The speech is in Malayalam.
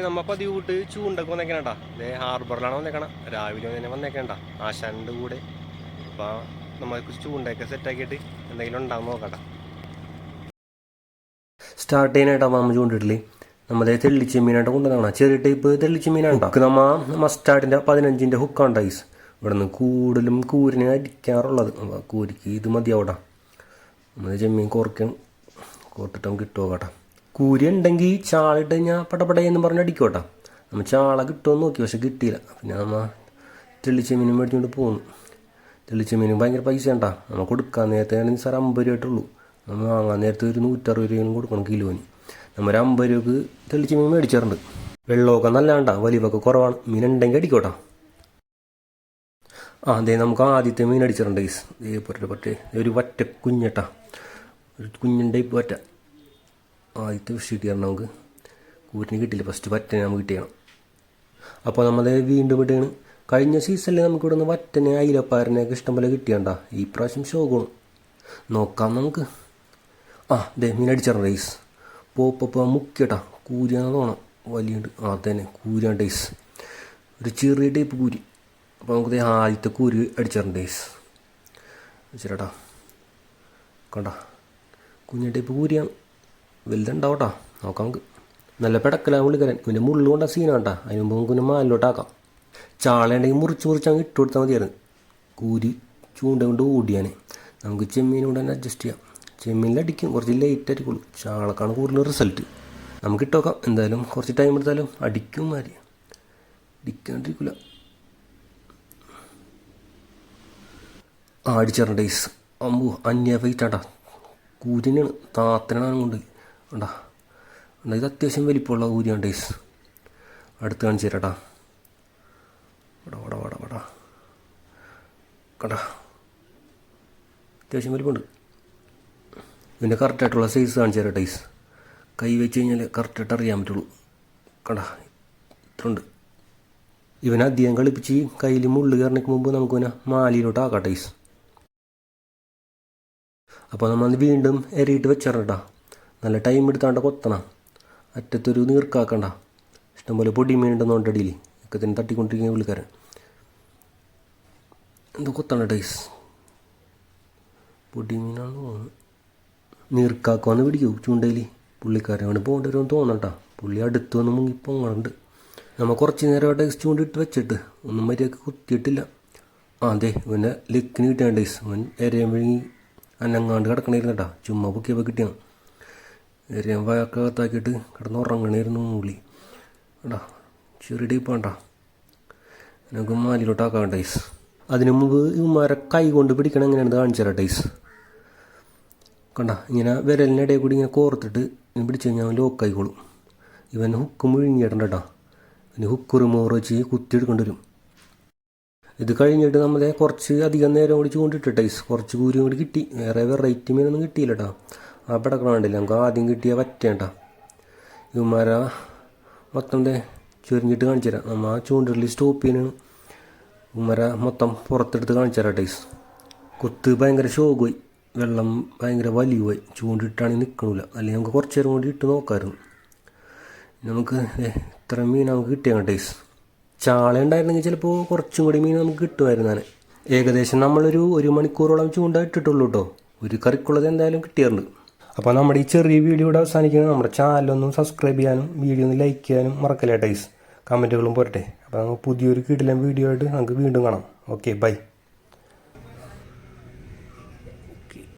നമ്മ പതിവ് വിട്ട് ചൂണ്ടൊക്കെ വന്നേക്കണ ഹാർബറിലാണ് വന്നേക്കണ. രാവിലെ തന്നെ വന്നേക്കണ്ട ആശാന്റെ കൂടെ. അപ്പൊ നമുക്ക് ചൂണ്ടയൊക്കെ സെറ്റാക്കിയിട്ട് എന്തെങ്കിലും ഉണ്ടാവും നോക്കട്ടെ. സ്റ്റാർട്ട് ചെയ്യാനായിട്ടാ മാമ ചൂണ്ടിട്ടില്ലേ. നമ്മളെ തെള്ളിച്ചെമ്മീനായിട്ട് കൊണ്ടുവന്നാണ്. ചെറിയ ടൈപ്പ് തെള്ളിച്ചെമ്മീനാണ്. മസ്റ്റാർഡിന്റെ 15-ന്റെ ഹുക്കാണ് ടൈസ്. ഇവിടെ നിന്ന് കൂടുതലും കൂരിനെ അടിക്കാറുള്ളത്. കൂരിക്ക് ഇത് മതിയാവട്ടെ. നമ്മൾ ചെമ്മീൻ കോർത്തിട്ട് നമുക്ക് കിട്ടുമോ കേട്ടോ. കൂരി ഉണ്ടെങ്കിൽ ചാളിട്ട് കഴിഞ്ഞാൽ പടപടയെന്ന് പറഞ്ഞ് അടിക്കോട്ടെ. നമ്മൾ ചാള കിട്ടുമെന്ന് നോക്കി, പക്ഷെ കിട്ടിയില്ല. പിന്നെ നമ്മൾ തെള്ളിച്ചെമ്മീനും മേടിച്ചുകൊണ്ട് പോകുന്നു. തെള്ളിച്ചെമ്മീനും ഭയങ്കര പൈസ ഉണ്ടാ. നമ്മൾ കൊടുക്കാൻ നേരത്തെ സാർ 50 രൂപയായിട്ടുള്ളൂ. നമ്മൾ വാങ്ങാൻ നേരത്തെ ഒരു 160 രൂപയും കൊടുക്കണം കിലോന്. നമ്മൾ 50 രൂപക്ക് തെള്ളിച്ചെമ്മീൻ മേടിച്ചാറുണ്ട്. വെള്ളമൊക്കെ നല്ലാണ്ടാ, വലിവൊക്കെ കുറവാണ്. മീൻ ഉണ്ടെങ്കിൽ അടിക്കോട്ടെ. അതെ, നമുക്ക് ആദ്യത്തെ മീൻ അടിച്ചിട്ടുണ്ട് ഗൈസ്. പറ്റേ ഒരു വറ്റ കുഞ്ഞട്ടാ, ഒരു കുഞ്ഞിൻ്റെ ടൈപ്പ് വറ്റ. ആദ്യത്തെ ഫിഷ് കിട്ടിയാണ് നമുക്ക്. കൂരിന് കിട്ടിയില്ല, ഫസ്റ്റ് വറ്റനെ നമുക്ക് കിട്ടിയാണ്. അപ്പോൾ നമ്മൾ വീണ്ടും ഇട്ടാണ്. കഴിഞ്ഞ സീസണിൽ നമുക്ക് ഇവിടെ നിന്ന് വറ്റനെ അയിലപ്പാരനെയൊക്കെ ഇഷ്ടംപോലെ കിട്ടിയാണ്ടാ. ഈ പ്രാവശ്യം ശോകമാണ്. നോക്കാം നമുക്ക്. മീൻ അടിച്ചിട്ടുണ്ട് ഗൈസ്. പോപ്പ മുക്കിയട്ടാ. കൂരിയാണെന്ന് തോന്നാം. വലിയുണ്ട്. തന്നെ കൂരിയാണ് ഡേയ്സ്. ഒരു ചെറിയ ടൈപ്പ് കൂരി. അപ്പോൾ നമുക്ക് ആദ്യത്തെ കൂരി അടിച്ചിട്ടുണ്ട് ഡേയ്സ്. വെച്ചിട്ടാ കണ്ട കുഞ്ഞ ടൈപ്പ് കൂരിയാണ്. വലുതുണ്ടാവട്ടാ. നോക്കാം നമുക്ക്. നല്ല പിടക്കലാണ് പുള്ളിക്കാരൻ. ഇവൻ്റെ മുള്ളുകൊണ്ട സീനാട്ടാ. അതിന് മുമ്പ് നമുക്ക് മാലിലോട്ടാക്കാം. ചാളയുണ്ടെങ്കിൽ മുറിച്ച് അങ്ങ് ഇട്ട് കൊടുത്താൽ മതിയായിരുന്നു. കൂരി ചൂണ്ട കൊണ്ട് ഓടിയാൻ. നമുക്ക് ചെമ്മീൻ കൊണ്ട് തന്നെ അഡ്ജസ്റ്റ് ചെയ്യാം. ചെമ്മീനിലടിക്കും, കുറച്ച് ലേറ്റ് ആയിരിക്കുള്ളൂ. ചാളക്കാണ് കൂടുതൽ റിസൾട്ട്. നമുക്ക് ഇട്ടോക്കാം. എന്തായാലും കുറച്ച് ടൈം എടുത്താലും അടിക്കും. മാറി അടിക്കാണ്ടിരിക്കില്ല. അടിച്ചിട്ടുണ്ട് ഡേയ്സ്. അന്യ ഫൈറ്റാട്ടാ. കൂരിനാണ്, താത്തനാണ് കൊണ്ട് ഉണ്ടാ. ഇത് അത്യാവശ്യം വലിപ്പമുള്ള കൂരിയാണ് ഡേയ്സ്. അടുത്ത് കാണിച്ചു തരാട്ടാ. വട കടാ, അത്യാവശ്യം വലിപ്പമുണ്ട്. ഇതിൻ്റെ കറക്റ്റായിട്ടുള്ള സൈസ് കാണിച്ചു തരാം ഡേയ്സ്. കൈ വെച്ച് കഴിഞ്ഞാൽ കറക്റ്റായിട്ട് അറിയാൻ പറ്റുള്ളൂ. കടാ, ഇത്ര ഉണ്ട്. ഇവനെ അധികം കളിപ്പിച്ച് കയ്യിൽ മുള്ളു കയറിനേക്ക് മുമ്പ് നമുക്കിവനെ മാലിയിലോട്ട് ആക്കാം ഡേയ്സ്. അപ്പോൾ നമ്മൾ വീണ്ടും എറിയിട്ട് വെച്ചിട്ടാ. നല്ല ടൈം എടുത്താണ്ട് കൊത്തണം. അറ്റത്തൊരു നീർക്കാക്കണ്ട. ഇഷ്ടംപോലെ പൊടി മീനുണ്ടെന്നുണ്ട് അടിയിൽ. ഒക്കെ തന്നെ തട്ടിക്കൊണ്ടിരിക്കുന്ന പുള്ളിക്കാരൻ. എന്തോ കൊത്തണ്ട ഡേയ്സ്. പൊടി മീനാണെന്ന് തോന്നുന്നു. നീർക്കാക്കുവന്ന് പിടിക്കൂ ചൂണ്ടയിൽ. പുള്ളിക്കാരൻ അവിടെ പോകേണ്ടി വരുമെന്ന് തോന്നട്ടാ. പുള്ളി അടുത്ത് വന്ന് മുങ്ങി പൊങ്ങുന്നുണ്ട്. നമ്മൾ കുറച്ച് നേരം ഡേയ്സ് ചൂണ്ടിട്ട് വെച്ചിട്ട് ഒന്നും മര്യാദക്ക് കുത്തിയിട്ടില്ല. അതെ, ഇവൻ്റെ ലെക്കിന് കിട്ടിയാണ് ഡേയ്സ്. അവൻ എരയം വിഴുങ്ങി അനങ്ങാണ്ട് കിടക്കണമായിരുന്നു കേട്ടാ. ചുമ്മാ പൊക്കിയപ്പോൾ കിട്ടിയാണ്. എരയം വയക്കകത്താക്കിയിട്ട് കിടന്നുറങ്ങണമായിരുന്നു പുള്ളി. കേട്ടാ, ചെറിയ ടൈപ്പ് വേണ്ട. എനിക്ക് മാലിലോട്ടാക്കാം ഡേയ്സ്. അതിനു മുമ്പ് ഇവന്മാരെ കൈ കൊണ്ട് പിടിക്കണം എങ്ങനെയാണെന്ന് കാണിച്ചു തരാം ഡേയ്സ്. കണ്ട, ഇങ്ങനെ വിരലിനിടയിൽ കൂടി ഇങ്ങനെ കോർത്തിട്ട് പിടിച്ച് കഴിഞ്ഞാൽ അവൻ ലോക്കായിക്കോളും. ഇവൻ ഹുക്ക് മുഴുങ്ങിയിട്ടുണ്ട് കേട്ടോ. ഇനി ഹുക്ക് റിമൂവർ വെച്ച് കുത്തിയെടുക്കേണ്ടി വരും. ഇത് കഴിഞ്ഞിട്ട് നമ്മളെ കുറച്ച് അധികം നേരം കൂടി ചൂണ്ടിട്ട് ഡേയ്സ്. കുറച്ച് കൂരിയും കൂടി കിട്ടി. വേറെ വെറൈറ്റി മീനൊന്നും കിട്ടിയില്ല കേട്ടോ. ആ പിടക്കണം വേണ്ടില്ല. നമുക്ക് ആദ്യം കിട്ടിയ വറ്റേണ്ട. ഇവന്മാരെ മൊത്തം ചൊരിഞ്ഞിട്ട് കാണിച്ചു തരാം. നമ്മൾ ആ ചൂണ്ടിൽ സ്റ്റോപ്പ് ചെയ്യാനാണ്. ഇവന്മാരെ മൊത്തം പുറത്തെടുത്ത് കാണിച്ചു തരാം ഡേയ്സ്. കുത്ത് ഭയങ്കര ഷോക്കുപോയി. വെള്ളം ഭയങ്കര വലിയുപോയി. ചൂണ്ടിട്ടാണെങ്കിൽ നിൽക്കണില്ല. അല്ലെങ്കിൽ നമുക്ക് കുറച്ച് നേരം കൂടി ഇട്ട് നോക്കാമായിരുന്നു. നമുക്ക് ഇത്ര മീൻ നമുക്ക് കിട്ടിയാണ് ഡേയ്സ്. ചാള ഉണ്ടായിരുന്നെങ്കിൽ ചിലപ്പോൾ കുറച്ചും കൂടി മീൻ നമുക്ക് കിട്ടുമായിരുന്നു. ഏകദേശം നമ്മളൊരു മണിക്കൂറോളം ചൂണ്ട ഇട്ടിട്ടുള്ളൂ കേട്ടോ. ഒരു കറിക്കുള്ളത് എന്തായാലും കിട്ടിയിട്ടുണ്ട്. അപ്പോൾ നമ്മുടെ ഈ ചെറിയ വീഡിയോ ഇവിടെ അവസാനിക്കുന്നത്. നമ്മുടെ ചാനലൊന്നും സബ്സ്ക്രൈബ് ചെയ്യാനും വീഡിയോ ഒന്ന് ലൈക്ക് ചെയ്യാനും മറക്കല്ലേ ഡേയ്സ്. കമൻറ്റുകളും പോരട്ടെ. അപ്പോൾ നമുക്ക് പുതിയൊരു കിടിലൻ വീഡിയോ ആയിട്ട് നമുക്ക് വീണ്ടും കാണാം. Okay, by.